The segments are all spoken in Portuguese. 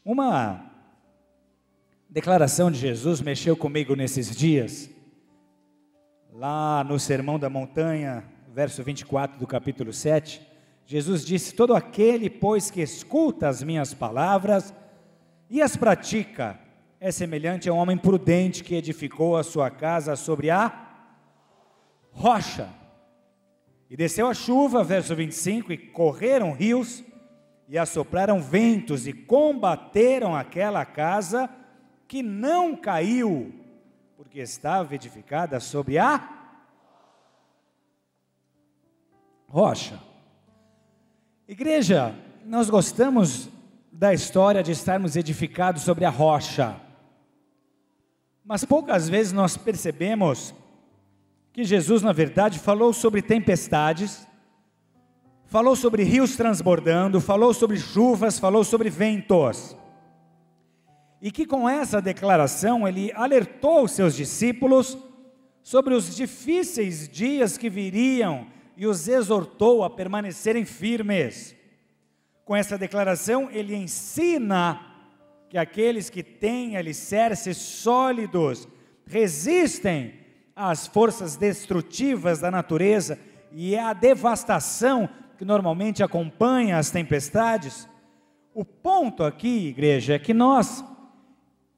Uma declaração de Jesus mexeu comigo nesses dias, lá no Sermão da Montanha, verso 24 do capítulo 7, Jesus disse: todo aquele, pois, que escuta as minhas palavras e as pratica, é semelhante a um homem prudente que edificou a sua casa sobre a rocha. E desceu a chuva, verso 25, e correram rios, e assopraram ventos, e combateram aquela casa, que não caiu, porque estava edificada sobre a rocha. Igreja, nós gostamos da história de estarmos edificados sobre a rocha, mas poucas vezes nós percebemos que Jesus, na verdade, falou sobre tempestades, falou sobre rios transbordando, falou sobre chuvas, falou sobre ventos, e que com essa declaração ele alertou os seus discípulos sobre os difíceis dias que viriam e os exortou a permanecerem firmes. Com essa declaração ele ensina que aqueles que têm alicerces sólidos resistem às forças destrutivas da natureza e à devastação que normalmente acompanha as tempestades. O ponto aqui, igreja, é que nós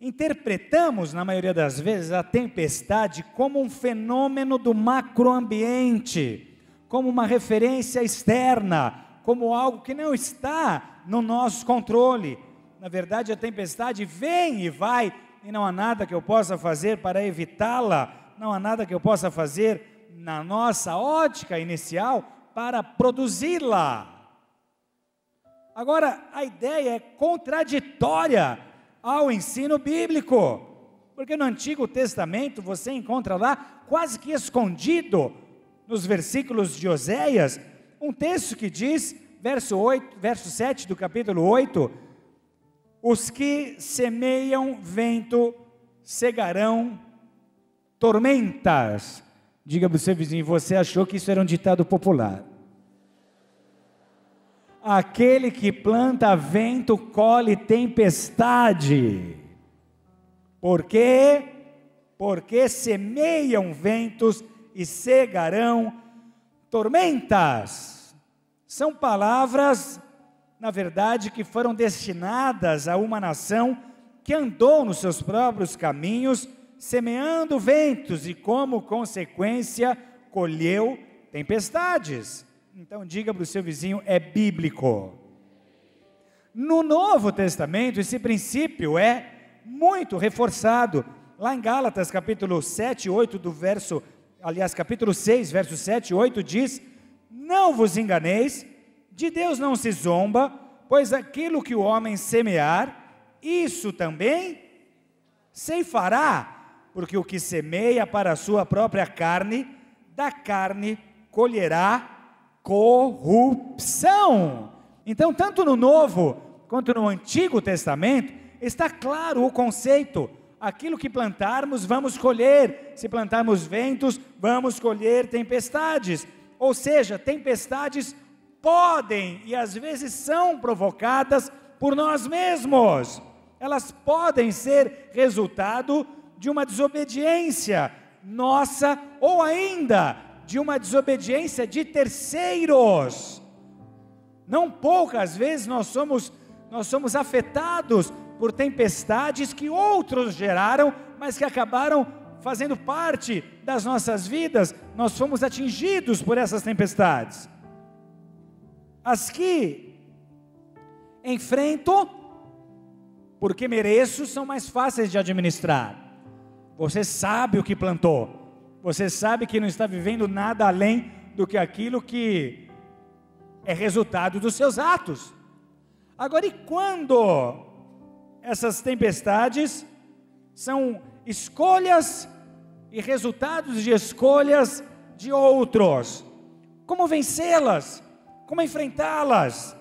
interpretamos, na maioria das vezes, a tempestade como um fenômeno do macroambiente, como uma referência externa, como algo que não está no nosso controle. Na verdade, a tempestade vem e vai, e não há nada que eu possa fazer para evitá-la, não há nada que eu possa fazer na nossa ótica inicial para produzi-la. Agora, a ideia é contraditória ao ensino bíblico, porque no Antigo Testamento você encontra lá, quase que escondido, nos versículos de Oséias, um texto que diz, verso 7 do capítulo 8, os que semeiam vento cegarão tormentas. Diga para o seu vizinho: você achou que isso era um ditado popular? Aquele que planta vento colhe tempestade. Por quê? Porque semeiam ventos e cegarão tormentas. São palavras, na verdade, que foram destinadas a uma nação que andou nos seus próprios caminhos, semeando ventos e, como consequência, colheu tempestades. Então diga para o seu vizinho: é bíblico. No Novo Testamento, esse princípio é muito reforçado. Lá em Gálatas, capítulo 7, 8, capítulo 6, verso 7 e 8, diz: não vos enganeis, de Deus não se zomba, pois aquilo que o homem semear, isso também ceifará. Porque o que semeia para a sua própria carne, da carne colherá corrupção. Então, tanto no Novo quanto no Antigo Testamento, está claro o conceito: aquilo que plantarmos, vamos colher. Se plantarmos ventos, vamos colher tempestades. Ou seja, tempestades podem e às vezes são provocadas por nós mesmos. Elas podem ser resultado de uma desobediência nossa, ou ainda de uma desobediência de terceiros. Não poucas vezes nós somos afetados por tempestades que outros geraram, mas que acabaram fazendo parte das nossas vidas. Nós fomos atingidos por essas tempestades. As que enfrento porque mereço são mais fáceis de administrar. Você sabe o que plantou, você sabe que não está vivendo nada além do que aquilo que é resultado dos seus atos. Agora, e quando essas tempestades são escolhas e resultados de escolhas de outros? Como vencê-las? Como enfrentá-las?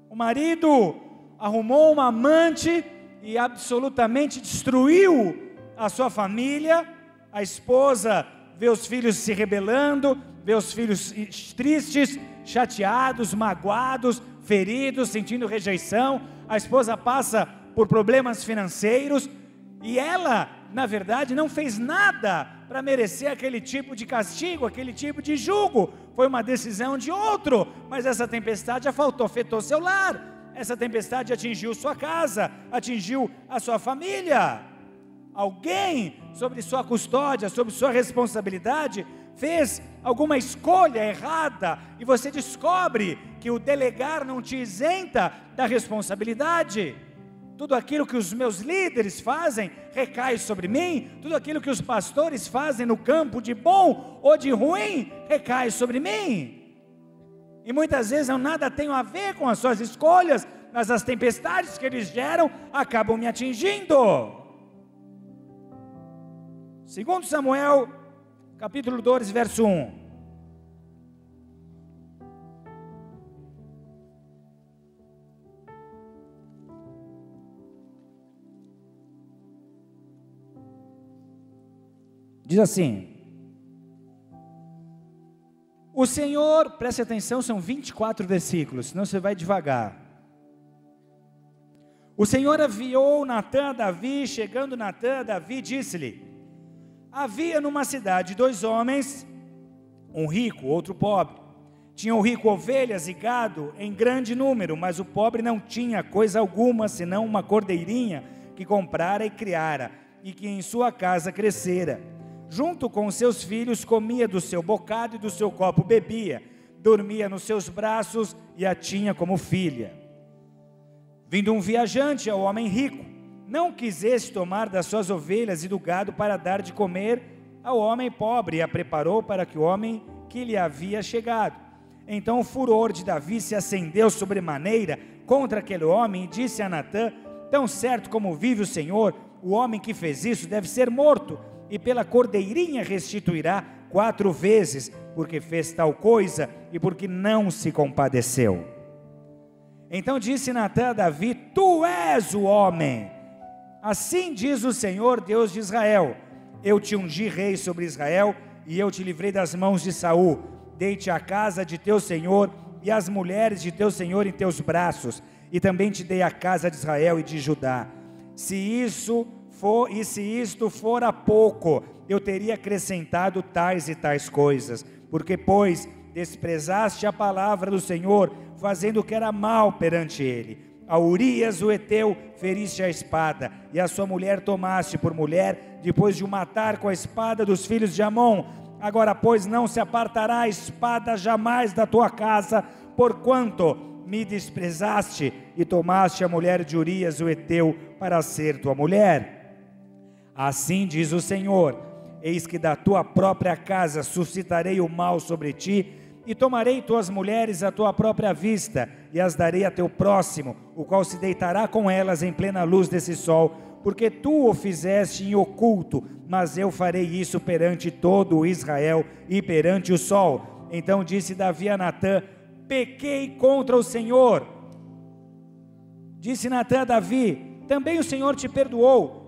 O marido arrumou uma amante e absolutamente destruiu a sua família. A esposa vê os filhos se rebelando, vê os filhos tristes, chateados, magoados, feridos, sentindo rejeição. A esposa passa por problemas financeiros, e ela, na verdade, não fez nada para merecer aquele tipo de castigo, aquele tipo de jugo. Foi uma decisão de outro, mas essa tempestade afetou seu lar, essa tempestade atingiu sua casa, atingiu a sua família. Alguém, sobre sua custódia, sobre sua responsabilidade, fez alguma escolha errada, e você descobre que o delegar não te isenta da responsabilidade. Tudo aquilo que os meus líderes fazem recai sobre mim, tudo aquilo que os pastores fazem no campo, de bom ou de ruim, recai sobre mim. E muitas vezes eu nada tenho a ver com as suas escolhas, mas as tempestades que eles geram acabam me atingindo. 2 Samuel, capítulo 2, verso 1. Diz assim: o Senhor, preste atenção, são 24 versículos, senão você vai devagar. O Senhor enviou Natã a Davi, chegando Natã a Davi, disse-lhe: havia numa cidade 2 homens, um rico, outro pobre. Tinha o rico ovelhas e gado em grande número, mas o pobre não tinha coisa alguma, senão uma cordeirinha que comprara e criara, e que em sua casa crescera. Junto com seus filhos comia do seu bocado e do seu copo bebia, dormia nos seus braços e a tinha como filha. Vindo um viajante ao homem rico, não quisesse tomar das suas ovelhas e do gado para dar de comer ao homem pobre, e a preparou para que o homem que lhe havia chegado. Então o furor de Davi se acendeu sobremaneira contra aquele homem, e disse a Natã: tão certo como vive o Senhor, o homem que fez isso deve ser morto, e pela cordeirinha restituirá 4 vezes, porque fez tal coisa e porque não se compadeceu. Então disse Natã a Davi: tu és o homem. Assim diz o Senhor Deus de Israel: eu te ungi rei sobre Israel, e eu te livrei das mãos de Saul. Dei-te a casa de teu senhor e as mulheres de teu senhor em teus braços, e também te dei a casa de Israel e de Judá. Se isto fora pouco, eu teria acrescentado tais e tais coisas, porque pois desprezaste a palavra do Senhor, fazendo o que era mal perante ele. A Urias o Heteu feriste a espada, e a sua mulher tomaste por mulher, depois de o matar com a espada dos filhos de Amon. Agora pois não se apartará a espada jamais da tua casa, porquanto me desprezaste e tomaste a mulher de Urias o Heteu para ser tua mulher. Assim diz o Senhor: eis que da tua própria casa suscitarei o mal sobre ti, e tomarei tuas mulheres à tua própria vista, e as darei a teu próximo, o qual se deitará com elas em plena luz desse sol, porque tu o fizeste em oculto, mas eu farei isso perante todo o Israel e perante o sol. Então disse Davi a Natã: pequei contra o Senhor. Disse Natã a Davi: também o Senhor te perdoou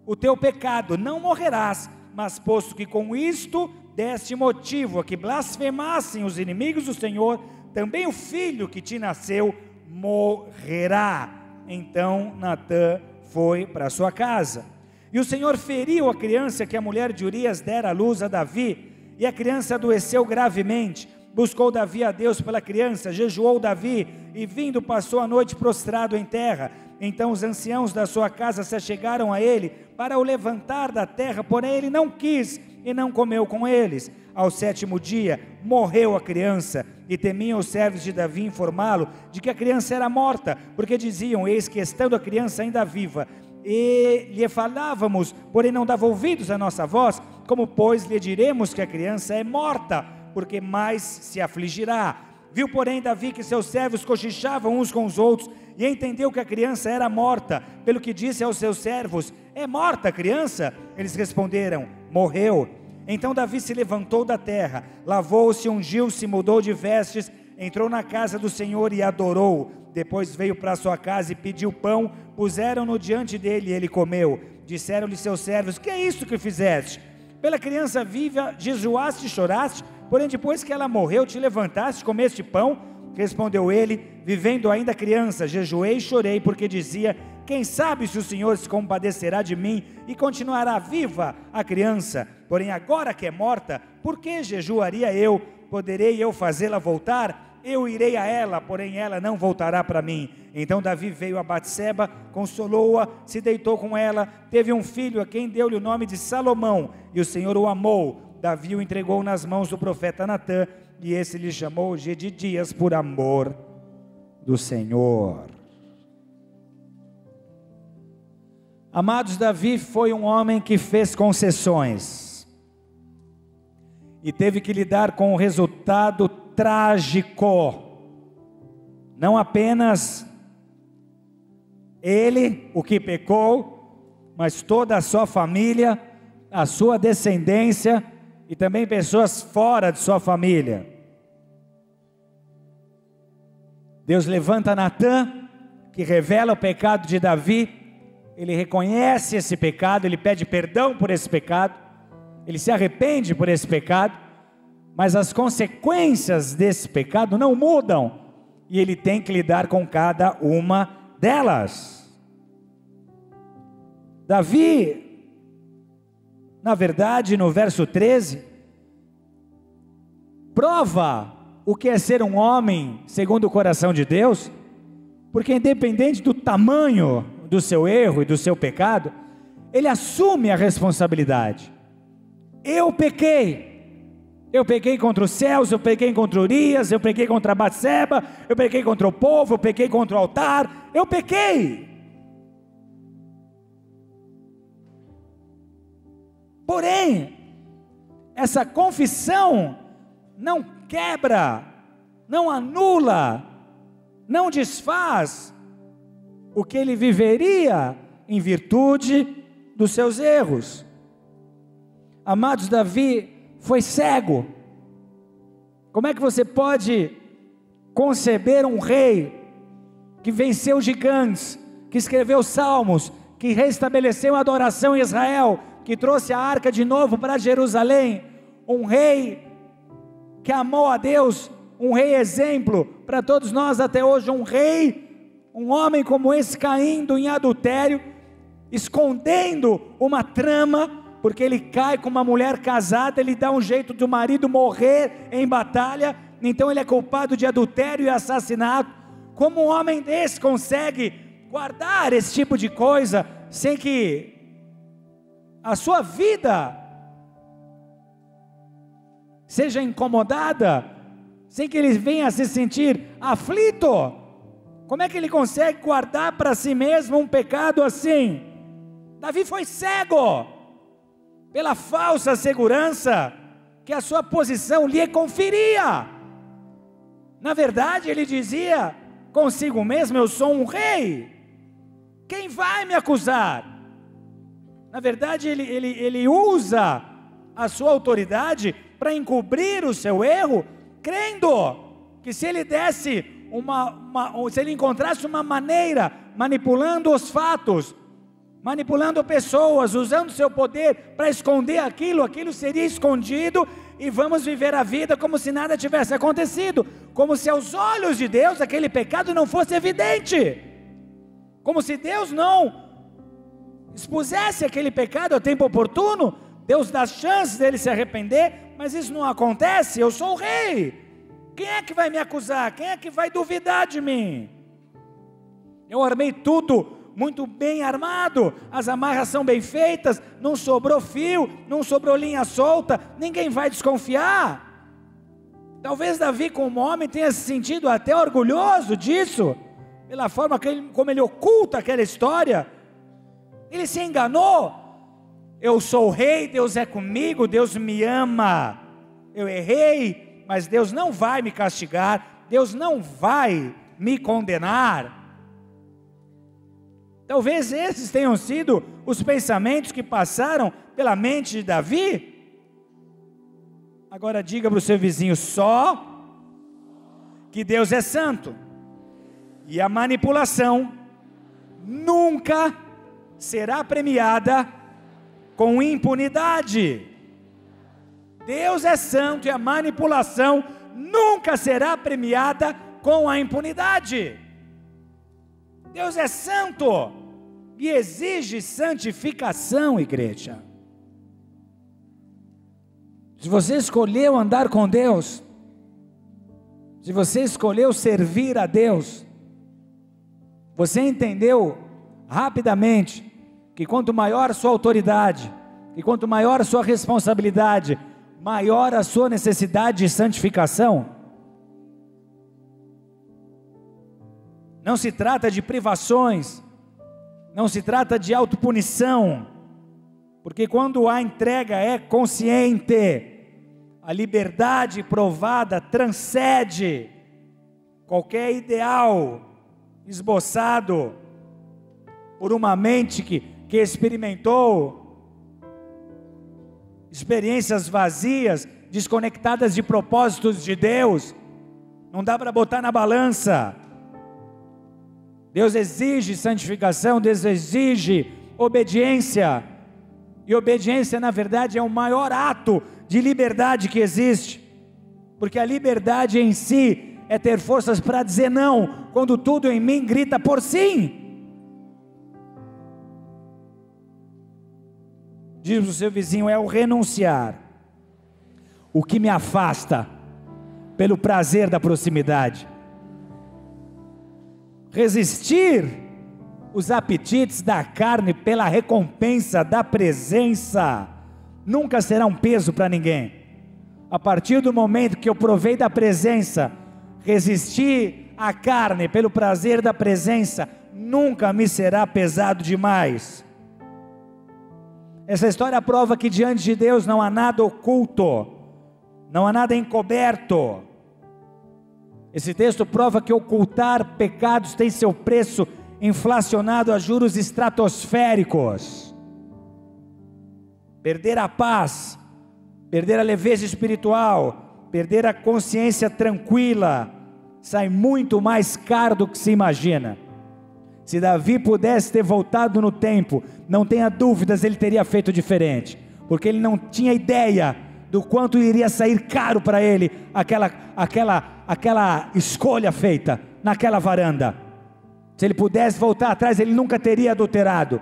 o teu pecado, não morrerás, mas posto que com isto deste motivo a que blasfemassem os inimigos do Senhor, também o filho que te nasceu morrerá. Então Natã foi para sua casa. E o Senhor feriu a criança que a mulher de Urias dera à luz a Davi, e a criança adoeceu gravemente. Buscou Davi a Deus pela criança, jejuou Davi, e vindo passou a noite prostrado em terra. Então os anciãos da sua casa se achegaram a ele para o levantar da terra, porém ele não quis e não comeu com eles. Ao 7º dia morreu a criança, e temiam os servos de Davi informá-lo de que a criança era morta, porque diziam: eis que estando a criança ainda viva, e lhe falávamos, porém não dava ouvidos à nossa voz, como pois lhe diremos que a criança é morta, porque mais se afligirá? Viu porém Davi que seus servos cochichavam uns com os outros, e entendeu que a criança era morta, pelo que disse aos seus servos: é morta a criança? Eles responderam: morreu. Então Davi se levantou da terra, lavou-se, ungiu-se, mudou de vestes, entrou na casa do Senhor e adorou. Depois veio para sua casa e pediu pão, puseram-no diante dele e ele comeu. Disseram-lhe seus servos: que é isso que fizeste? Pela criança viva jejuaste e choraste, porém depois que ela morreu te levantaste, comeste pão? Respondeu ele: vivendo ainda criança, jejuei e chorei, porque dizia: Quem sabe se o Senhor se compadecerá de mim e continuará viva a criança? Porém agora que é morta, por que jejuaria eu? Poderei eu fazê-la voltar? Eu irei a ela, porém ela não voltará para mim. Então Davi veio a Batseba, consolou-a, se deitou com ela, teve um filho a quem deu-lhe o nome de Salomão, e o Senhor o amou. Davi o entregou nas mãos do profeta Natã, e esse lhe chamou Jedidias por amor do Senhor. Amados, Davi foi um homem que fez concessões e teve que lidar com um resultado trágico. Não apenas ele, o que pecou, mas toda a sua família, a sua descendência e também pessoas fora de sua família. Deus levanta Natã, que revela o pecado de Davi. Ele reconhece esse pecado, ele pede perdão por esse pecado, ele se arrepende por esse pecado, mas as consequências desse pecado não mudam, e ele tem que lidar com cada uma delas. Davi, na verdade, no verso 13, prova o que é ser um homem segundo o coração de Deus, porque independente do tamanho do seu erro e do seu pecado, ele assume a responsabilidade. Eu pequei contra os céus, eu pequei contra Urias, eu pequei contra Batseba, eu pequei contra o povo, eu pequei contra o altar, eu pequei. Porém, essa confissão não quebra, não anula, não desfaz o que ele viveria em virtude dos seus erros. Amados, Davi foi cego. Como é que você pode conceber um rei que venceu gigantes, que escreveu salmos, que restabeleceu a adoração em Israel, que trouxe a arca de novo para Jerusalém, um rei que amou a Deus, um rei exemplo para todos nós até hoje, um homem como esse caindo em adultério, escondendo uma trama, porque ele cai com uma mulher casada, ele dá um jeito de o marido morrer em batalha, então ele é culpado de adultério e assassinato. Como um homem desse consegue guardar esse tipo de coisa, sem que a sua vida seja incomodada, sem que ele venha a se sentir aflito? Como é que ele consegue guardar para si mesmo um pecado assim? Davi foi cego pela falsa segurança que a sua posição lhe conferia. Na verdade, ele dizia consigo mesmo: eu sou um rei, quem vai me acusar? Na verdade, ele usa a sua autoridade para encobrir o seu erro, crendo que se ele desse se ele encontrasse uma maneira, manipulando os fatos, manipulando pessoas, usando seu poder para esconder aquilo seria escondido, e vamos viver a vida como se nada tivesse acontecido, como se aos olhos de Deus aquele pecado não fosse evidente, como se Deus não expusesse aquele pecado a tempo oportuno. Deus dá chance dele se arrepender, mas isso não acontece. Eu sou o rei, quem é que vai me acusar? Quem é que vai duvidar de mim? Eu armei tudo muito bem armado, as amarras são bem feitas, não sobrou fio, não sobrou linha solta, ninguém vai desconfiar. Talvez Davi, como homem, tenha se sentido até orgulhoso disso, pela forma como ele oculta aquela história. Ele se enganou. Eu sou o rei, Deus é comigo, Deus me ama. Eu errei, mas Deus não vai me castigar, Deus não vai me condenar. Talvez esses tenham sido os pensamentos que passaram pela mente de Davi. Agora diga para o seu vizinho: só que Deus é santo, e a manipulação nunca será premiada com impunidade. Deus é santo e a manipulação nunca será premiada com a impunidade. Deus é santo e exige santificação, igreja. Se você escolheu andar com Deus, se você escolheu servir a Deus, você entendeu rapidamente que quanto maior a sua autoridade, e quanto maior a sua responsabilidade, maior a sua necessidade de santificação. Não se trata de privações, não se trata de autopunição, porque quando a entrega é consciente, a liberdade provada transcende qualquer ideal esboçado por uma mente que experimentou experiências vazias, desconectadas de propósitos de Deus. Não dá para botar na balança. Deus exige santificação, Deus exige obediência, e obediência na verdade é o maior ato de liberdade que existe, porque a liberdade em si é ter forças para dizer não, quando tudo em mim grita por sim. Diz o seu vizinho: é o renunciar, o que me afasta pelo prazer da proximidade. Resistir os apetites da carne pela recompensa da presença nunca será um peso para ninguém. A partir do momento que eu provei da presença, resistir à carne pelo prazer da presença nunca me será pesado demais. Essa história prova que diante de Deus não há nada oculto, não há nada encoberto. Esse texto prova que ocultar pecados tem seu preço inflacionado a juros estratosféricos. Perder a paz, perder a leveza espiritual, perder a consciência tranquila, sai muito mais caro do que se imagina. Se Davi pudesse ter voltado no tempo, não tenha dúvidas, ele teria feito diferente, porque ele não tinha ideia do quanto iria sair caro para ele aquela escolha feita naquela varanda. Se ele pudesse voltar atrás, ele nunca teria adulterado,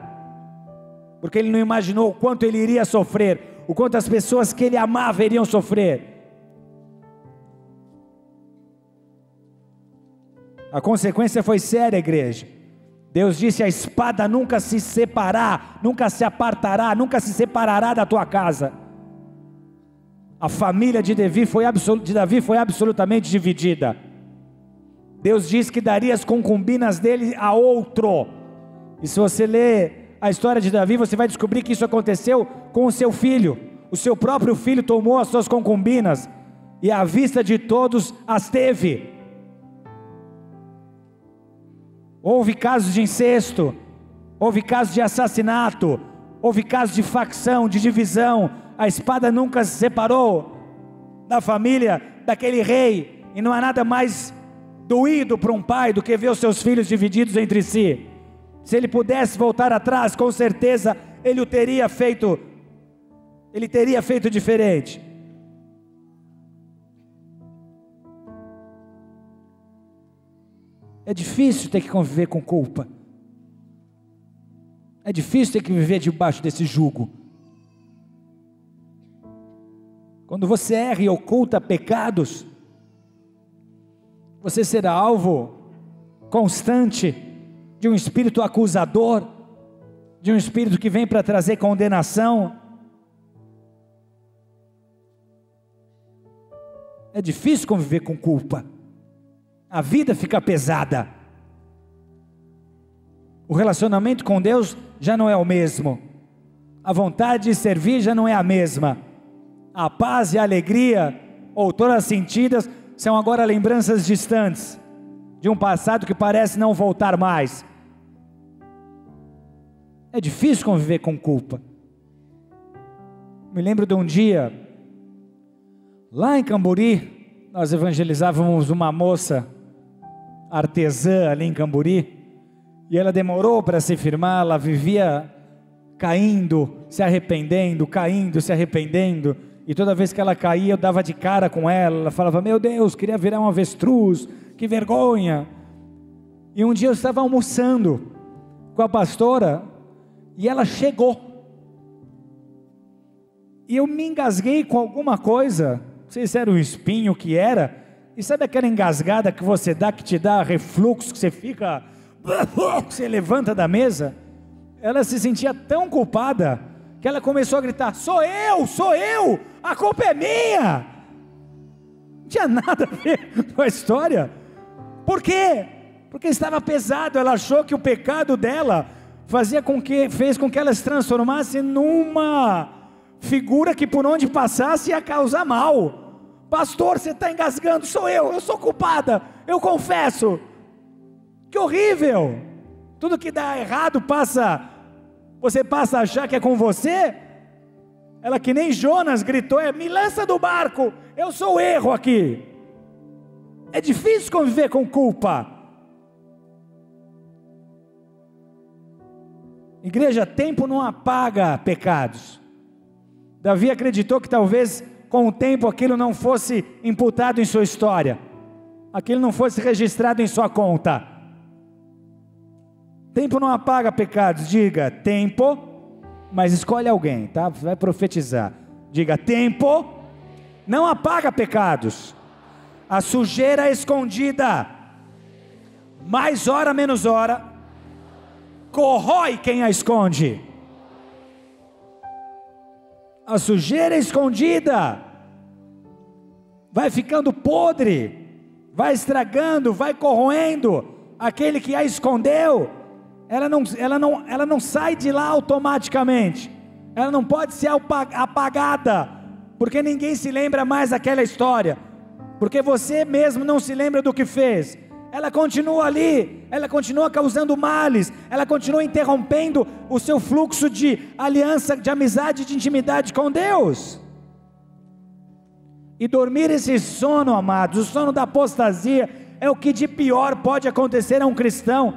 porque ele não imaginou o quanto ele iria sofrer, o quanto as pessoas que ele amava iriam sofrer. A consequência foi séria, igreja. Deus disse: a espada nunca se separará, nunca se apartará, nunca se separará da tua casa. A família de Davi foi absolutamente dividida. Deus disse que daria as concubinas dele a outro. E se você ler a história de Davi, você vai descobrir que isso aconteceu com o seu filho. O seu próprio filho tomou as suas concubinas, e à vista de todos as teve. Houve casos de incesto, houve casos de assassinato, houve casos de facção, de divisão. A espada nunca se separou da família daquele rei, e não há nada mais doído para um pai do que ver os seus filhos divididos entre si. Se ele pudesse voltar atrás, com certeza ele teria feito diferente. É difícil ter que conviver com culpa. É difícil ter que viver debaixo desse jugo. Quando você erra e oculta pecados, você será alvo constante de um espírito acusador, de um espírito que vem para trazer condenação. É difícil conviver com culpa. A vida fica pesada. O relacionamento com Deus já não é o mesmo. A vontade de servir já não é a mesma. A paz e a alegria, outrora sentidas, são agora lembranças distantes de um passado que parece não voltar mais. É difícil conviver com culpa. Me lembro de um dia, lá em Camburi, nós evangelizávamos uma moça artesã ali em Camburi, e ela demorou para se firmar. Ela vivia caindo, se arrependendo, caindo, se arrependendo, e toda vez que ela caía eu dava de cara com ela. Ela falava: meu Deus, queria virar um avestruz, que vergonha. E um dia eu estava almoçando com a pastora, e ela chegou. E eu me engasguei com alguma coisa, não sei se era um espinho, o que era, e sabe aquela engasgada que você dá, que te dá refluxo, que você fica, que você levanta da mesa? Ela se sentia tão culpada, que ela começou a gritar, sou eu, a culpa é minha. Não tinha nada a ver com a história. Por quê? Porque estava pesado, ela achou que o pecado dela fez com que ela se transformasse numa figura que por onde passasse ia causar mal. Pastor, você está engasgando, sou eu sou culpada, eu confesso. Que horrível. Tudo que dá errado você passa a achar que é com você. Ela, que nem Jonas, gritou, me lança do barco, eu sou o erro aqui. É difícil conviver com culpa. Igreja, tempo não apaga pecados. Davi acreditou que talvez com o tempo aquilo não fosse imputado em sua história, aquilo não fosse registrado em sua conta. Tempo não apaga pecados. Diga, tempo, mas escolhe alguém, tá? Vai profetizar. Diga, tempo não apaga pecados. A sujeira escondida, mais hora menos hora, corrói quem a esconde. A sujeira escondida vai ficando podre, vai estragando, vai corroendo aquele que a escondeu. Ela não sai de lá automaticamente, ela não pode ser apagada, porque ninguém se lembra mais daquela história, porque você mesmo não se lembra do que fez. Ela continua ali, ela continua causando males, ela continua interrompendo o seu fluxo de aliança, de amizade, de intimidade com Deus. E dormir esse sono, amados, o sono da apostasia, é o que de pior pode acontecer a um cristão,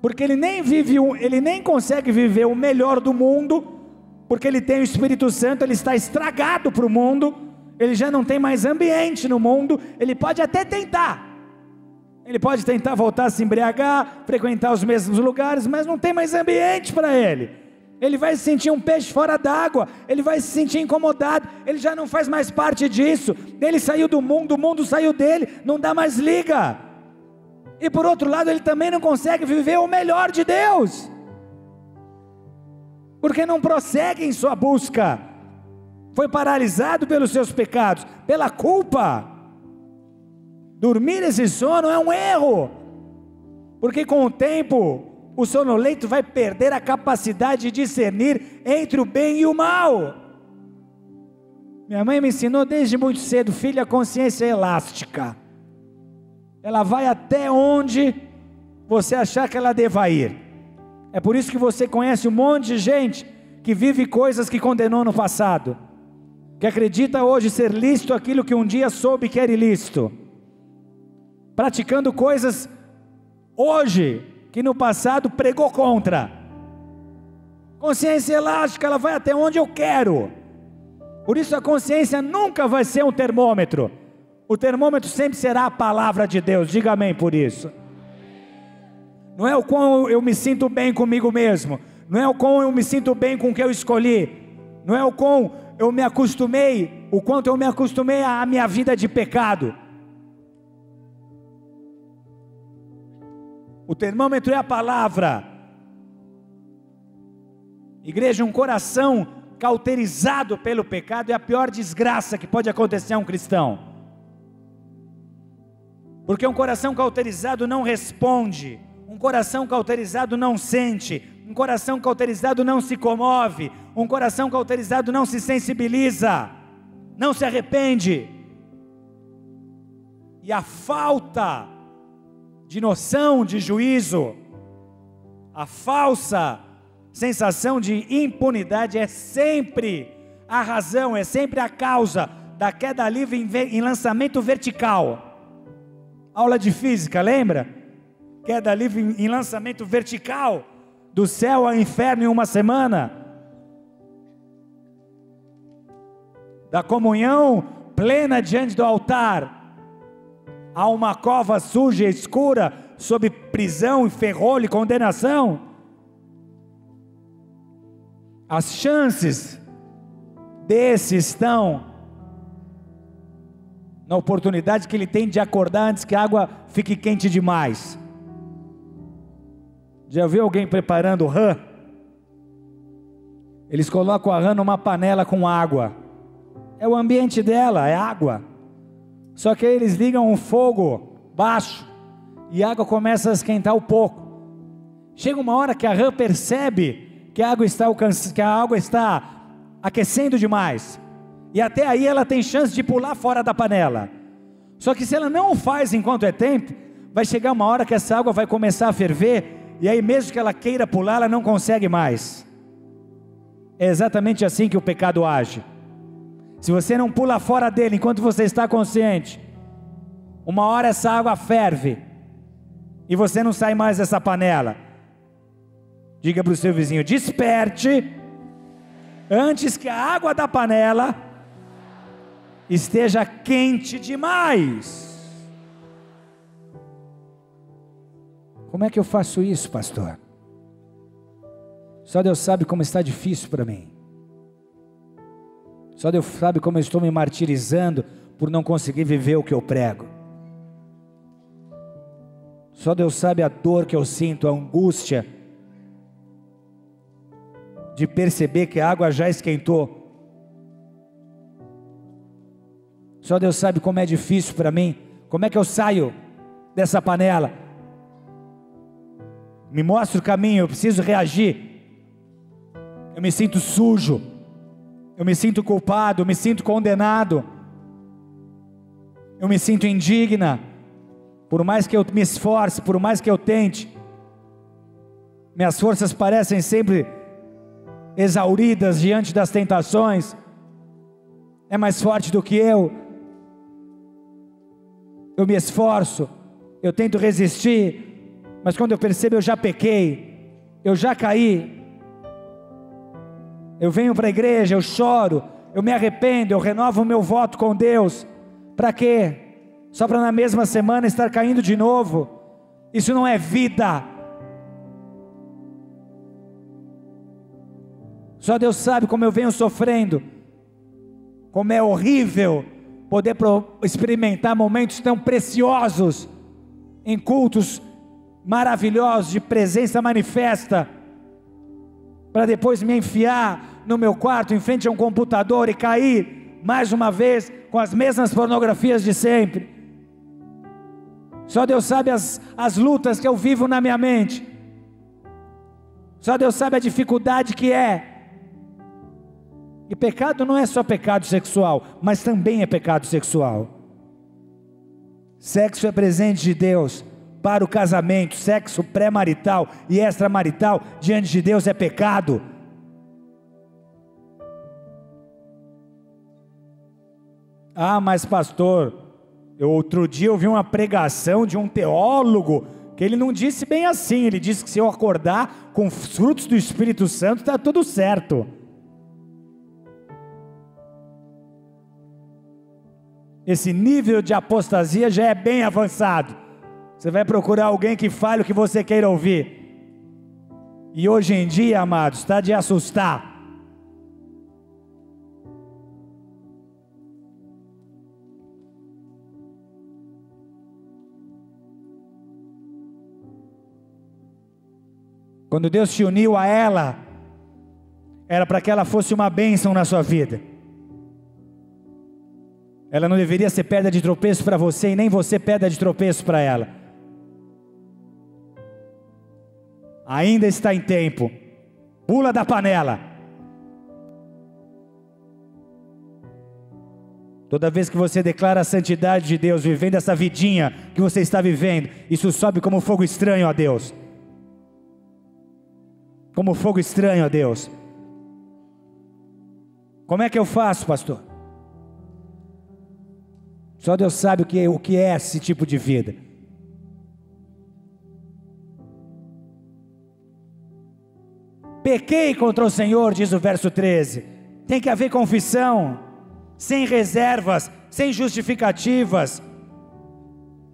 porque ele nem consegue viver o melhor do mundo, porque ele tem o Espírito Santo, ele está estragado para o mundo, ele já não tem mais ambiente no mundo. Ele pode até tentar, ele pode tentar voltar a se embriagar, frequentar os mesmos lugares, mas não tem mais ambiente para ele. Ele vai se sentir um peixe fora d'água, ele vai se sentir incomodado, ele já não faz mais parte disso, ele saiu do mundo, o mundo saiu dele, não dá mais liga. E por outro lado, ele também não consegue viver o melhor de Deus, porque não prossegue em sua busca, foi paralisado pelos seus pecados, pela culpa. Dormir esse sono é um erro, porque com o tempo, o sonolento vai perder a capacidade de discernir entre o bem e o mal. Minha mãe me ensinou desde muito cedo, filha, a consciência é elástica, ela vai até onde você achar que ela deva ir. É por isso que você conhece um monte de gente que vive coisas que condenou no passado, que acredita hoje ser lícito aquilo que um dia soube que era ilícito, praticando coisas hoje que no passado pregou contra. Consciência elástica, ela vai até onde eu quero. Por isso a consciência nunca vai ser um termômetro. O termômetro sempre será a palavra de Deus. Diga amém por isso. Não é o quão eu me sinto bem comigo mesmo, não é o quão eu me sinto bem com o que eu escolhi, não é o quão eu me acostumei, o quanto eu me acostumei à minha vida de pecado. O termômetro é a palavra. Igreja, um coração cauterizado pelo pecado é a pior desgraça que pode acontecer a um cristão, porque um coração cauterizado não responde, um coração cauterizado não sente, um coração cauterizado não se comove, um coração cauterizado não se sensibiliza, não se arrepende. E a falta de noção de juízo, a falsa sensação de impunidade é sempre a razão, é sempre a causa da queda livre em lançamento vertical. Aula de física, lembra? Queda livre em lançamento vertical, do céu ao inferno em uma semana, da comunhão plena diante do altar, a uma cova suja e escura, sob prisão, ferrolho e condenação. As chances desse estão na oportunidade que ele tem de acordar antes que a água fique quente demais. Já viu alguém preparando rã? Eles colocam a rã numa panela com água. É o ambiente dela, é água. Só que aí eles ligam um fogo baixo e a água começa a esquentar um pouco. Chega uma hora que a rã percebe que a água está aquecendo demais. E até aí ela tem chance de pular fora da panela. Só que se ela não o faz enquanto é tempo, vai chegar uma hora que essa água vai começar a ferver. E aí mesmo que ela queira pular, ela não consegue mais. É exatamente assim que o pecado age. Se você não pula fora dele enquanto você está consciente, uma hora essa água ferve e você não sai mais dessa panela. Diga para o seu vizinho: desperte antes que a água da panela esteja quente demais. Como é que eu faço isso, pastor? Só Deus sabe como está difícil para mim. Só Deus sabe como eu estou me martirizando por não conseguir viver o que eu prego. Só Deus sabe a dor que eu sinto, a angústia de perceber que a água já esquentou. Só Deus sabe como é difícil para mim. Como é que eu saio dessa panela? Me mostra o caminho, eu preciso reagir. Eu me sinto sujo, eu me sinto culpado, eu me sinto condenado, eu me sinto indigna. Por mais que eu me esforce, por mais que eu tente, minhas forças parecem sempre exauridas diante das tentações. É mais forte do que eu me esforço, eu tento resistir, mas quando eu percebo eu já pequei, eu já caí. Eu venho para a igreja, eu choro, eu me arrependo, eu renovo o meu voto com Deus. Para quê? Só para na mesma semana estar caindo de novo? Isso não é vida. Só Deus sabe como eu venho sofrendo, como é horrível poder experimentar momentos tão preciosos em cultos maravilhosos de presença manifesta, para depois me enfiar no meu quarto em frente a um computador e cair mais uma vez com as mesmas pornografias de sempre. Só Deus sabe as lutas que eu vivo na minha mente. Só Deus sabe a dificuldade que é. E pecado não é só pecado sexual, mas também é pecado sexual. Sexo é presente de Deus para o casamento. Sexo pré-marital e extramarital diante de Deus é pecado. Ah, mas pastor, outro dia eu vi uma pregação de um teólogo que ele não disse bem assim. Ele disse que se eu acordar com os frutos do Espírito Santo está tudo certo. Esse nível de apostasia já é bem avançado. Você vai procurar alguém que fale o que você queira ouvir. E hoje em dia, amados, está de assustar. Quando Deus te uniu a ela, era para que ela fosse uma bênção na sua vida. Ela não deveria ser pedra de tropeço para você e nem você pedra de tropeço para ela. Ainda está em tempo. Pula da panela. Toda vez que você declara a santidade de Deus, vivendo essa vidinha que você está vivendo, isso sobe como fogo estranho a Deus. Como fogo estranho a Deus. Como é que eu faço, pastor? Só Deus sabe o que é esse tipo de vida. Pequei contra o Senhor, diz o verso 13. Tem que haver confissão, sem reservas, sem justificativas.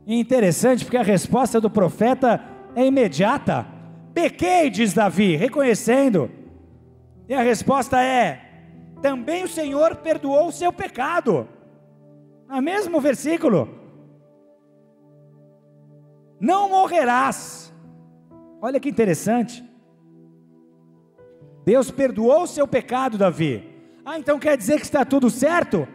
E interessante porque a resposta do profeta é imediata. Pequei, diz Davi, reconhecendo. E a resposta é: também o Senhor perdoou o seu pecado. No mesmo versículo. Não morrerás. Olha que interessante. Deus perdoou o seu pecado, Davi. Então quer dizer que está tudo certo?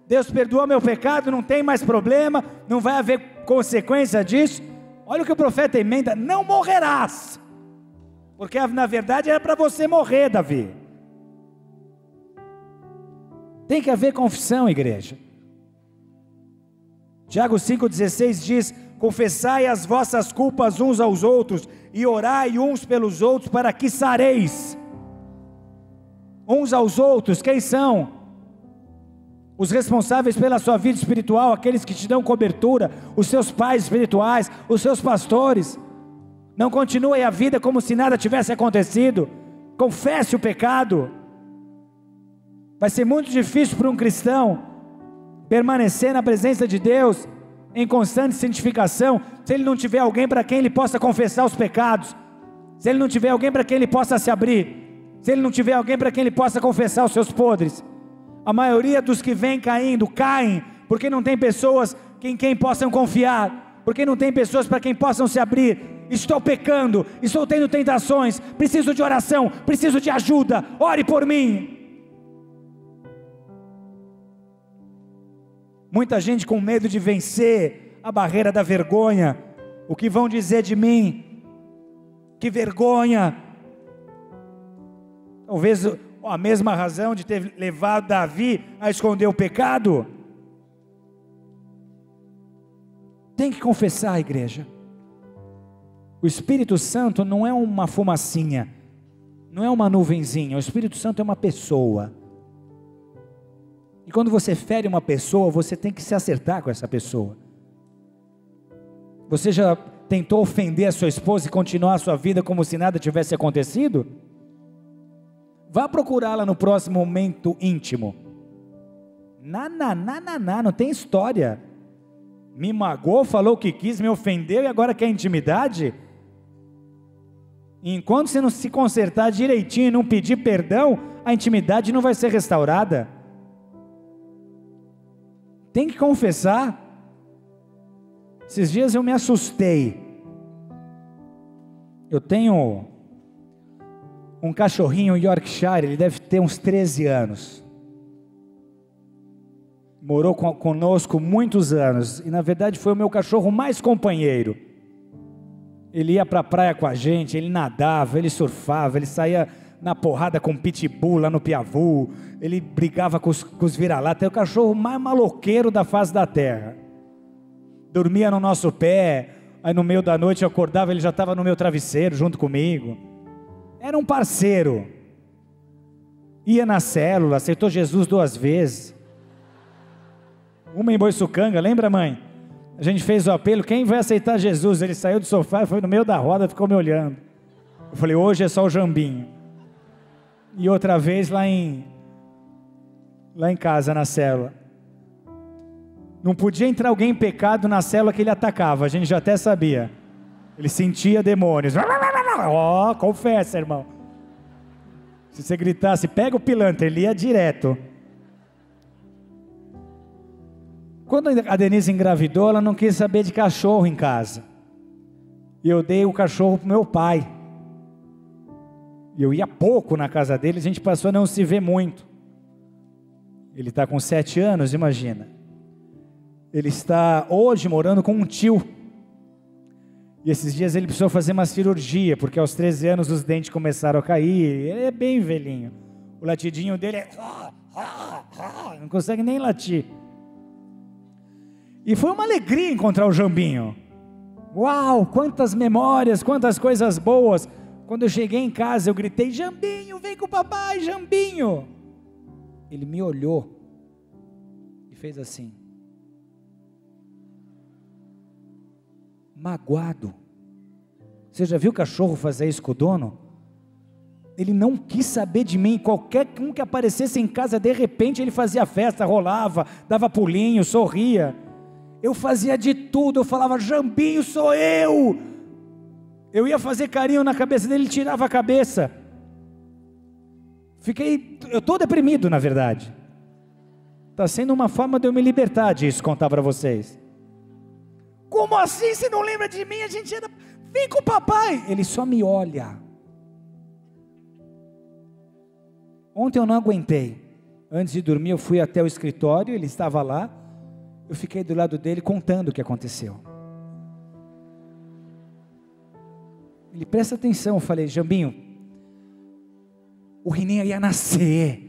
Deus perdoou meu pecado, não tem mais problema, não vai haver consequência disso. Olha o que o profeta emenda: não morrerás. Porque na verdade era para você morrer, Davi. Tem que haver confissão, igreja. Tiago 5,16 diz: confessai as vossas culpas uns aos outros, e orai uns pelos outros, para que sareis. Uns aos outros, quem são? Os responsáveis pela sua vida espiritual, aqueles que te dão cobertura, os seus pais espirituais, os seus pastores. Não continue a vida como se nada tivesse acontecido. Confesse o pecado. Vai ser muito difícil para um cristão permanecer na presença de Deus em constante santificação, se ele não tiver alguém para quem ele possa confessar os pecados, se ele não tiver alguém para quem ele possa se abrir, se ele não tiver alguém para quem ele possa confessar os seus podres. A maioria dos que vêm caindo, caem porque não tem pessoas em quem possam confiar, porque não tem pessoas para quem possam se abrir. Estou pecando, estou tendo tentações, preciso de oração, preciso de ajuda, ore por mim. Muita gente com medo de vencer a barreira da vergonha. O que vão dizer de mim? Que vergonha. Talvez a mesma razão de ter levado Davi a esconder o pecado. Tem que confessar, igreja. O Espírito Santo não é uma fumacinha, não é uma nuvenzinha. O Espírito Santo é uma pessoa. E quando você fere uma pessoa, você tem que se acertar com essa pessoa. Você já tentou ofender a sua esposa e continuar a sua vida como se nada tivesse acontecido? Vá procurá-la no próximo momento íntimo. Não tem história. Me magoou, falou o que quis, me ofendeu e agora quer intimidade? Enquanto você não se consertar direitinho e não pedir perdão, a intimidade não vai ser restaurada. Tem que confessar. Esses dias eu me assustei. Eu tenho um cachorrinho Yorkshire, ele deve ter uns 13 anos. Morou conosco muitos anos, e na verdade foi o meu cachorro mais companheiro. Ele ia para a praia com a gente, ele nadava, ele surfava, ele saía na porrada com pitbull lá no Piavu, ele brigava com os vira-lata. É o cachorro mais maloqueiro da face da terra. Dormia no nosso pé, aí no meio da noite eu acordava, ele já estava no meu travesseiro junto comigo. Era um parceiro. Ia na célula, aceitou Jesus 2 vezes. Uma em Boiçucanga, lembra, mãe? A gente fez o apelo: quem vai aceitar Jesus? Ele saiu do sofá, foi no meio da roda, ficou me olhando. Eu falei: hoje é só o Jambinho. E outra vez lá em casa, na célula. Não podia entrar alguém em pecado na célula que ele atacava, a gente já até sabia. Ele sentia demônios. Ó, confessa, irmão. Se você gritasse, pega o pilantra, ele ia direto. Quando a Denise engravidou, ela não quis saber de cachorro em casa. E eu dei o cachorro para o meu pai. E eu ia pouco na casa dele, a gente passou a não se ver muito. Ele está com 7 anos, imagina. Ele está hoje morando com um tio. E esses dias ele precisou fazer uma cirurgia, porque aos 13 anos os dentes começaram a cair. Ele é bem velhinho. O latidinho dele é... não consegue nem latir. E foi uma alegria encontrar o Jambinho. Uau, quantas memórias, quantas coisas boas. Quando eu cheguei em casa, eu gritei: Jambinho, vem com o papai, Jambinho. Ele me olhou e fez assim, magoado. Você já viu o cachorro fazer isso com o dono? Ele não quis saber de mim. Qualquer um que aparecesse em casa, de repente ele fazia festa, rolava, dava pulinho, sorria. Eu fazia de tudo, eu falava: Jambinho, sou eu. Eu ia fazer carinho na cabeça dele, ele tirava a cabeça. Eu estou deprimido, na verdade. Está sendo uma forma de eu me libertar disso, contar para vocês. Como assim, você não lembra de mim? A gente era... Vem com o papai. Ele só me olha. Ontem eu não aguentei. Antes de dormir eu fui até o escritório, ele estava lá. Eu fiquei do lado dele contando o que aconteceu. Ele, presta atenção. Eu falei, Jambinho, o Renan ia nascer.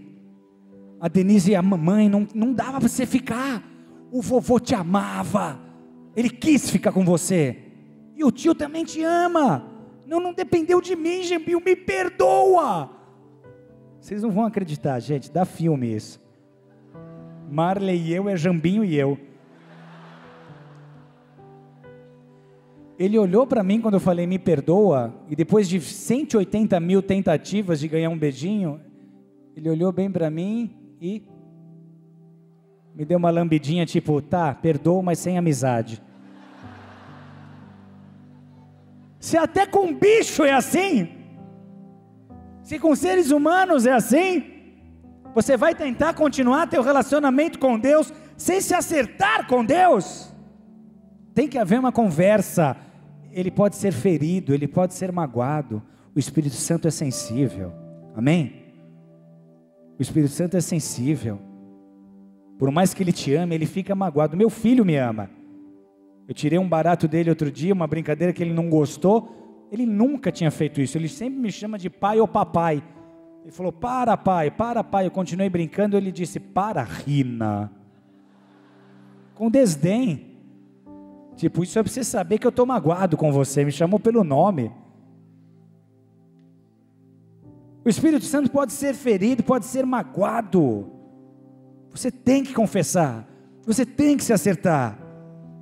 A Denise e a mamãe, não dava para você ficar. O vovô te amava. Ele quis ficar com você. E o tio também te ama. Não dependeu de mim, Jambinho, me perdoa. Vocês não vão acreditar, gente, dá filme isso. Marley e eu é Jambinho e eu. Ele olhou para mim quando eu falei me perdoa, e depois de 180 mil tentativas de ganhar um beijinho, ele olhou bem para mim e me deu uma lambidinha tipo, tá, perdoa, mas sem amizade. Se até com bicho é assim, se com seres humanos é assim, você vai tentar continuar teu relacionamento com Deus sem se acertar com Deus? Tem que haver uma conversa. Ele pode ser ferido, ele pode ser magoado. O Espírito Santo é sensível, amém? O Espírito Santo é sensível. Por mais que ele te ame, ele fica magoado. Meu filho me ama. Eu tirei um barato dele outro dia, uma brincadeira que ele não gostou. Ele nunca tinha feito isso, ele sempre me chama de pai ou papai. Ele falou, para pai, eu continuei brincando, ele disse, para Rina, com desdém, tipo, isso é para você saber que eu estou magoado com você, me chamou pelo nome. O Espírito Santo pode ser ferido, pode ser magoado, você tem que confessar, você tem que se acertar,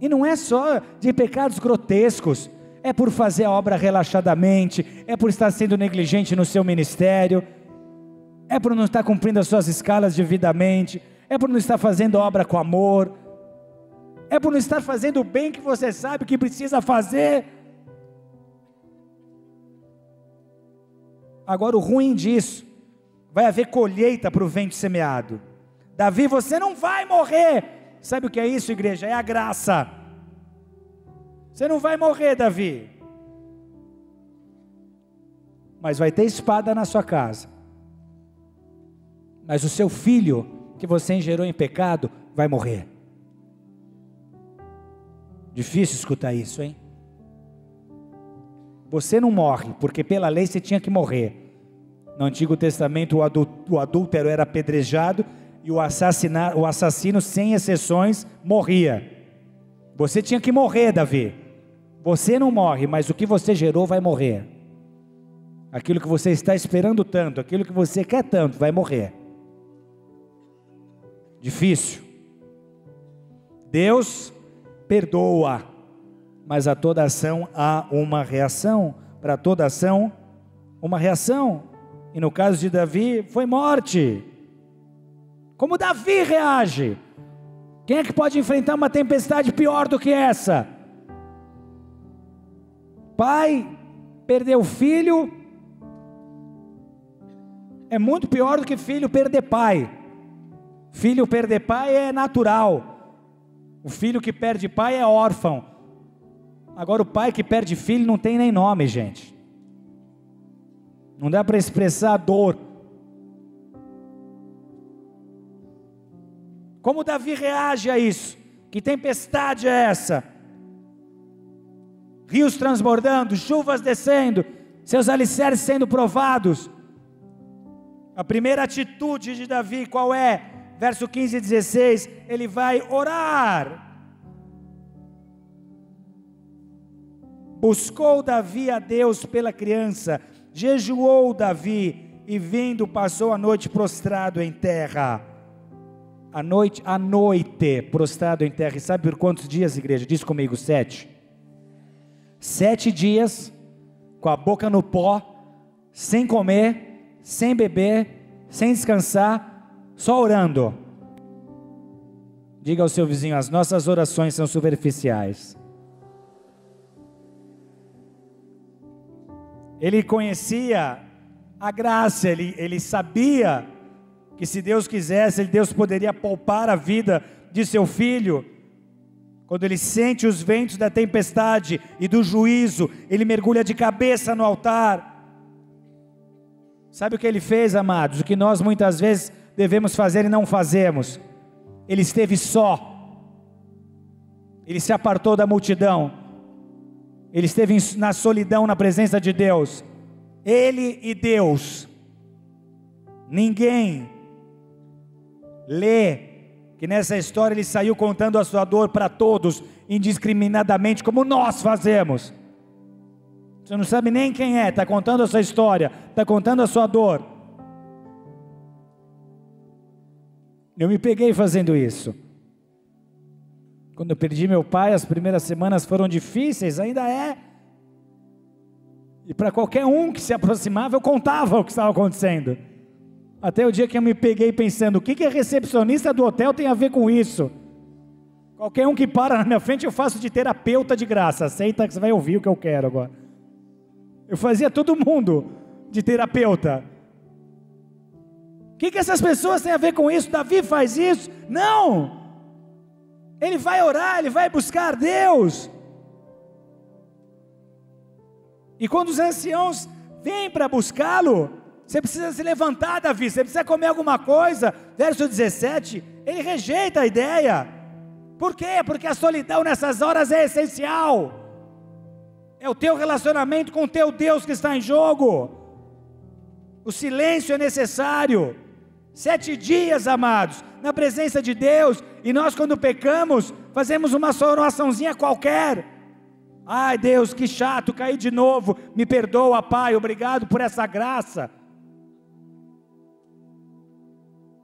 e não é só de pecados grotescos, é por fazer a obra relaxadamente, é por estar sendo negligente no seu ministério, é por não estar cumprindo as suas escalas devidamente, é por não estar fazendo a obra com amor, é por não estar fazendo o bem que você sabe que precisa fazer. Agora o ruim disso, vai haver colheita para o vento semeado. Davi, você não vai morrer. Sabe o que é isso, igreja? É a graça. Você não vai morrer, Davi, mas vai ter espada na sua casa, mas o seu filho, que você engerou em pecado, vai morrer. Difícil escutar isso, hein? Você não morre, porque pela lei você tinha que morrer. No Antigo Testamento o adúltero era apedrejado, e o assassino, sem exceções, morria. Você tinha que morrer, Davi. Você não morre, mas o que você gerou vai morrer. Aquilo que você está esperando tanto, aquilo que você quer tanto, vai morrer. Difícil. Deus perdoa, mas a toda ação há uma reação. Para toda ação, uma reação. E no caso de Davi, foi morte. Como Davi reage? Quem é que pode enfrentar uma tempestade pior do que essa? Pai perder o filho é muito pior do que filho perder pai. Filho perder pai é natural. O filho que perde pai é órfão. Agora o pai que perde filho não tem nem nome, gente. Não dá para expressar a dor. Como Davi reage a isso? Que tempestade é essa? Rios transbordando, chuvas descendo, seus alicerces sendo provados. A primeira atitude de Davi qual é? Verso 15 e 16, ele vai orar. Buscou Davi a Deus pela criança, jejuou Davi, e vindo passou a noite prostrado em terra. A noite prostrado em terra. E sabe por quantos dias, igreja? Diz comigo, 7. 7 dias, com a boca no pó, sem comer, sem beber, sem descansar, só orando. Diga ao seu vizinho, as nossas orações são superficiais. Ele conhecia a graça, ele sabia que se Deus quisesse, Deus poderia poupar a vida de seu filho. Quando ele sente os ventos da tempestade e do juízo, ele mergulha de cabeça no altar. Sabe o que ele fez, amados? O que nós muitas vezes devemos fazer e não fazemos. Ele esteve só. Ele se apartou da multidão. Ele esteve na solidão, na presença de Deus. Ele e Deus. Ninguém lê que nessa história ele saiu contando a sua dor para todos, indiscriminadamente, como nós fazemos. Você não sabe nem quem é, está contando a sua história, está contando a sua dor. Eu me peguei fazendo isso. Quando eu perdi meu pai, as primeiras semanas foram difíceis, ainda é. E para qualquer um que se aproximava, eu contava o que estava acontecendo. Até o dia que eu me peguei pensando, o que a recepcionista do hotel tem a ver com isso? Qualquer um que para na minha frente, eu faço de terapeuta de graça. Aceita que você vai ouvir o que eu quero agora. Eu fazia todo mundo de terapeuta. O que essas pessoas têm a ver com isso? Davi faz isso? Não! Ele vai orar, ele vai buscar Deus. E quando os anciãos vêm para buscá-lo, você precisa se levantar, Davi, você precisa comer alguma coisa. Verso 17, ele rejeita a ideia. Por quê? Porque a solidão nessas horas é essencial. É o teu relacionamento com o teu Deus que está em jogo. O silêncio é necessário. 7 dias, amados, na presença de Deus. E nós, quando pecamos, fazemos uma oraçãozinha qualquer. Ai, Deus, que chato, caí de novo. Me perdoa, Pai, obrigado por essa graça.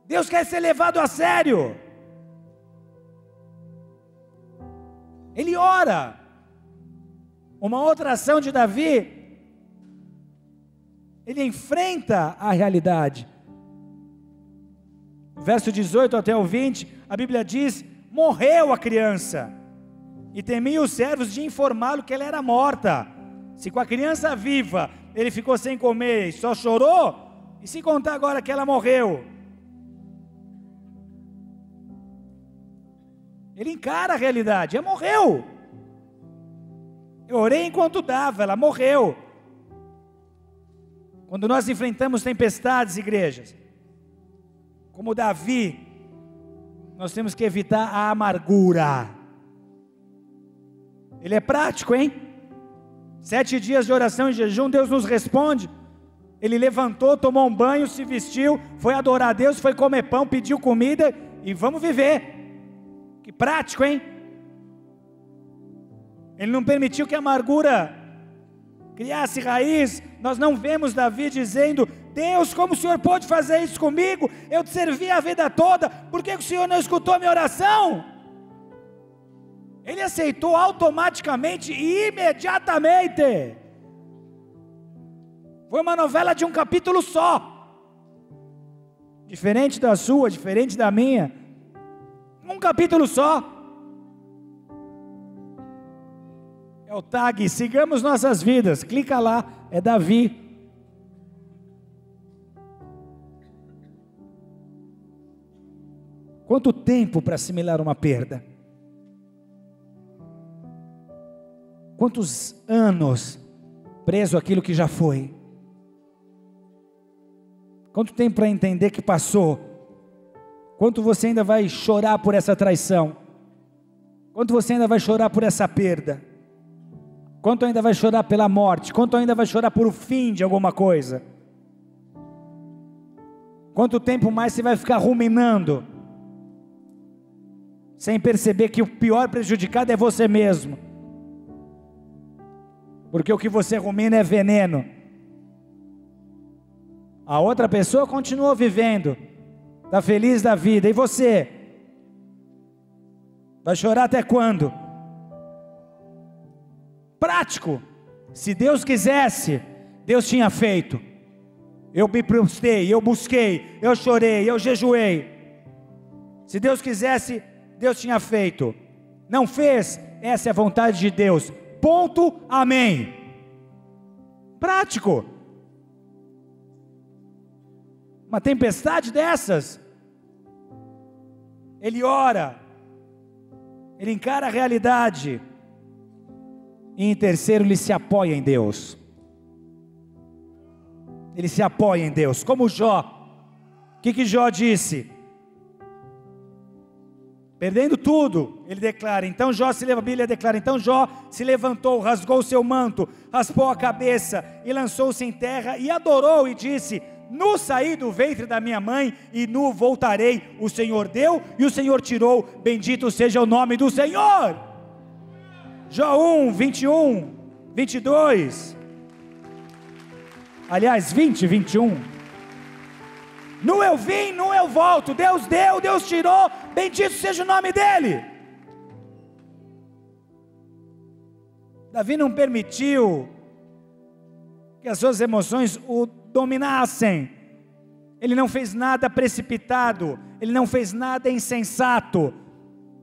Deus quer ser levado a sério. Ele ora. Uma outra ação de Davi, ele enfrenta a realidade. Verso 18 até o 20, a Bíblia diz: morreu a criança, e temiam os servos de informá-lo que ela era morta. Se com a criança viva ele ficou sem comer e só chorou, e se contar agora que ela morreu? Ele encara a realidade, ela morreu. Eu orei enquanto dava, ela morreu. Quando nós enfrentamos tempestades, igrejas, como Davi, nós temos que evitar a amargura. Ele é prático, hein? 7 dias de oração e jejum, Deus nos responde. Ele levantou, tomou um banho, se vestiu, foi adorar a Deus, foi comer pão, pediu comida e vamos viver. Que prático, hein? Ele não permitiu que a amargura criasse raiz. Nós não vemos Davi dizendo: Deus, como o Senhor pode fazer isso comigo? Eu te servi a vida toda, por que o Senhor não escutou a minha oração? Ele aceitou automaticamente e imediatamente. Foi uma novela de um capítulo só. Diferente da sua, diferente da minha. Um capítulo só. É o tag, sigamos nossas vidas. Clica lá, é Davi. Quanto tempo para assimilar uma perda? Quantos anos preso àquilo que já foi? Quanto tempo para entender que passou? Quanto você ainda vai chorar por essa traição? Quanto você ainda vai chorar por essa perda? Quanto ainda vai chorar pela morte? Quanto ainda vai chorar por o fim de alguma coisa? Quanto tempo mais você vai ficar ruminando, sem perceber que o pior prejudicado é você mesmo? Porque o que você rumina é veneno. A outra pessoa continua vivendo, está feliz da vida, e você? Vai chorar até quando? Prático. Se Deus quisesse, Deus tinha feito. Eu me prostrei, eu busquei, eu chorei, eu jejuei. Se Deus quisesse, Deus tinha feito. Não fez? Essa é a vontade de Deus. Ponto, amém. Prático. uma tempestade dessas, ele ora, ele encara a realidade, e em terceiro, ele se apoia em Deus. Ele se apoia em Deus, como Jó. O que Jó disse? Perdendo tudo, ele declara, então Jó se leva, a Bíblia declara, então Jó se levantou, rasgou o seu manto, raspou a cabeça e lançou-se em terra e adorou e disse: nu saí do ventre da minha mãe e nu voltarei, o Senhor deu e o Senhor tirou, bendito seja o nome do Senhor. Jó 1, 21, 22, aliás 20, 21, nu eu vim, nu eu volto, Deus deu, Deus tirou, bendito seja o nome dEle. Davi não permitiu que as suas emoções o dominassem, ele não fez nada precipitado, ele não fez nada insensato,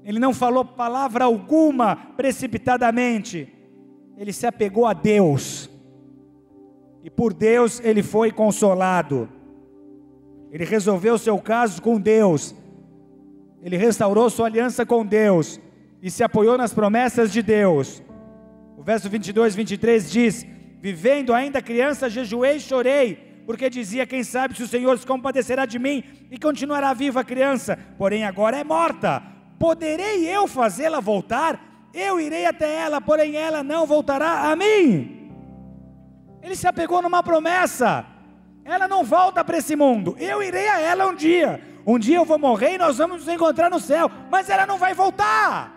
ele não falou palavra alguma precipitadamente, ele se apegou a Deus, e por Deus ele foi consolado. Ele resolveu seu caso com Deus, ele restaurou sua aliança com Deus, e se apoiou nas promessas de Deus. O verso 22, 23 diz: vivendo ainda criança, jejuei e chorei, porque dizia, quem sabe se o Senhor se compadecerá de mim, e continuará viva a criança, porém agora é morta, poderei eu fazê-la voltar? Eu irei até ela, porém ela não voltará a mim. Ele se apegou numa promessa, ela não volta para esse mundo, eu irei a ela um dia eu vou morrer e nós vamos nos encontrar no céu, mas ela não vai voltar.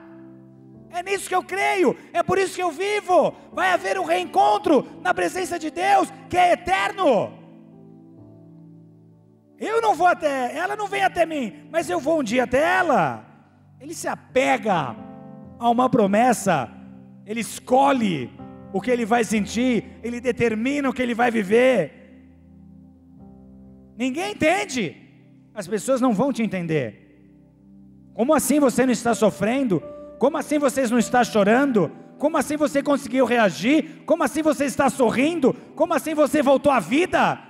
É nisso que eu creio, é por isso que eu vivo. Vai haver um reencontro na presença de Deus, que é eterno. Eu não vou até, ela não vem até mim, mas eu vou um dia até ela. Ele se apega a uma promessa, ele escolhe o que ele vai sentir, ele determina o que ele vai viver. Ninguém entende, as pessoas não vão te entender. Como assim você não está sofrendo? Como assim você não está chorando? Como assim você conseguiu reagir? Como assim você está sorrindo? Como assim você voltou à vida?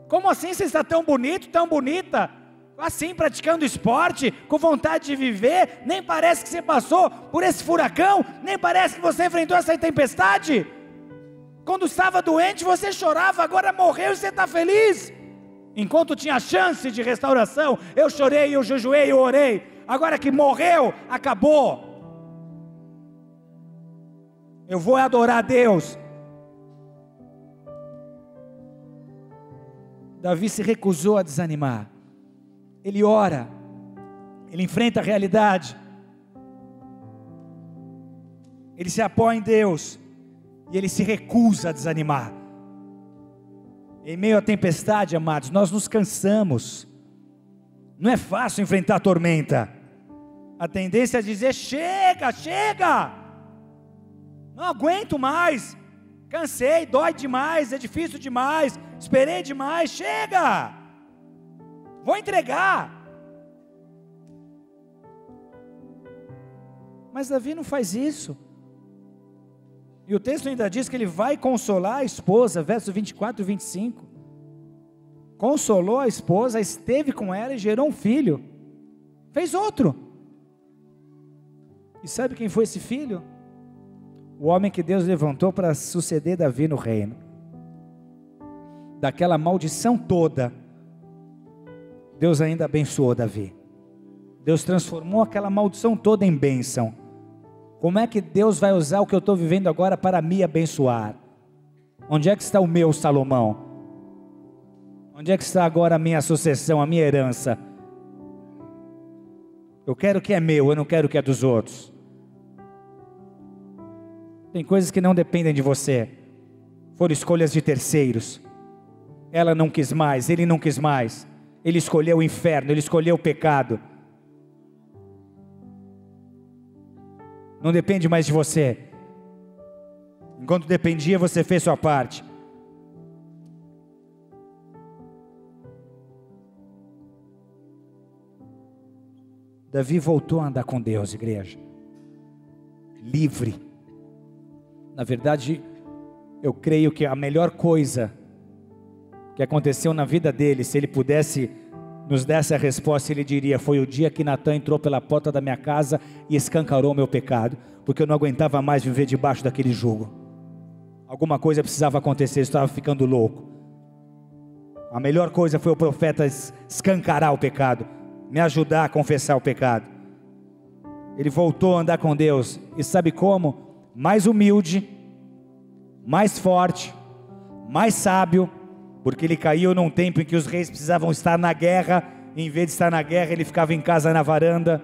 Como assim você está tão bonito, tão bonita? Assim, praticando esporte, com vontade de viver? Nem parece que você passou por esse furacão, nem parece que você enfrentou essa tempestade. Quando estava doente você chorava, agora morreu e você está feliz. Enquanto tinha chance de restauração, eu chorei, eu jejuei, eu orei. Agora que morreu, acabou. Eu vou adorar a Deus. Davi se recusou a desanimar. Ele ora, ele enfrenta a realidade, ele se apoia em Deus, e ele se recusa a desanimar. Em meio à tempestade, amados, nós nos cansamos. Não é fácil enfrentar a tormenta. A tendência é dizer: chega, chega, não aguento mais, cansei, dói demais, é difícil demais, esperei demais, chega, vou entregar. Mas Davi não faz isso. E o texto ainda diz que ele vai consolar a esposa, verso 24 e 25. Consolou a esposa, esteve com ela e gerou um filho. Fez outro. E sabe quem foi esse filho? O homem que Deus levantou para suceder Davi no reino. Daquela maldição toda, Deus ainda abençoou Davi. Deus transformou aquela maldição toda em bênção. Como é que Deus vai usar o que eu estou vivendo agora para me abençoar? Onde é que está o meu Salomão? Onde é que está agora a minha sucessão, a minha herança? Eu quero o que é meu, eu não quero o que é dos outros. Tem coisas que não dependem de você, foram escolhas de terceiros. Ela não quis mais, ele não quis mais. Ele escolheu o inferno, ele escolheu o pecado. Não depende mais de você. Enquanto dependia, você fez sua parte. Davi voltou a andar com Deus, igreja. Livre. Na verdade, eu creio que a melhor coisa que aconteceu na vida dele, se ele pudesse nos dar essa resposta, ele diria: foi o dia que Natan entrou pela porta da minha casa e escancarou o meu pecado, porque eu não aguentava mais viver debaixo daquele jugo. Alguma coisa precisava acontecer, eu estava ficando louco. A melhor coisa foi o profeta escancarar o pecado, me ajudar a confessar o pecado. Ele voltou a andar com Deus, e sabe como? Mais humilde, mais forte, mais sábio, porque ele caiu num tempo em que os reis precisavam estar na guerra, e em vez de estar na guerra, ele ficava em casa na varanda.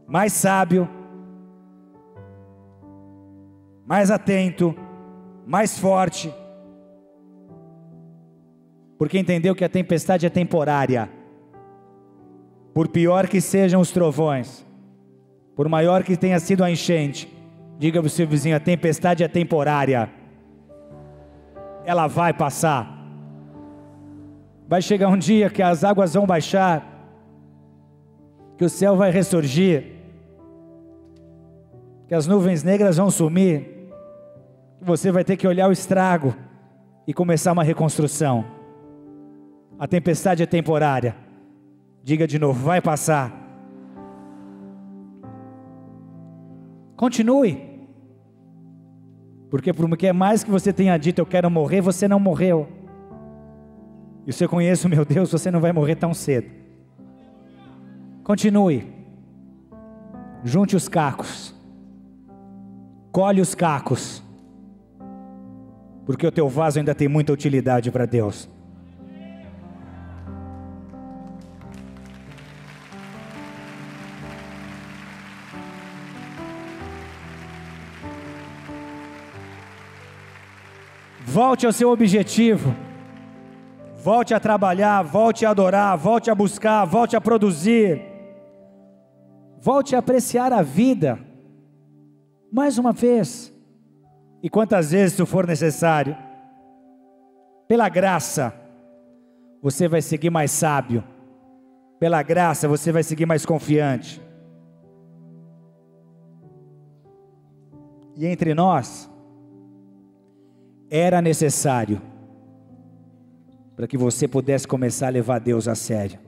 Mais sábio, mais atento, mais forte, porque entendeu que a tempestade é temporária. Por pior que sejam os trovões, por maior que tenha sido a enchente, diga para o seu vizinho: a tempestade é temporária, ela vai passar. Vai chegar um dia que as águas vão baixar, que o céu vai ressurgir, que as nuvens negras vão sumir, que você vai ter que olhar o estrago e começar uma reconstrução. A tempestade é temporária. Diga de novo: vai passar. Continue, porque por mais que você tenha dito eu quero morrer, você não morreu. E se eu conheço meu Deus, você não vai morrer tão cedo. Continue, junte os cacos, colhe os cacos, porque o teu vaso ainda tem muita utilidade para Deus. Volte ao seu objetivo, volte a trabalhar, volte a adorar, volte a buscar, volte a produzir, volte a apreciar a vida, mais uma vez, e quantas vezes isso for necessário. Pela graça, você vai seguir mais sábio, pela graça você vai seguir mais confiante. E entre nós, era necessário para que você pudesse começar a levar Deus a sério.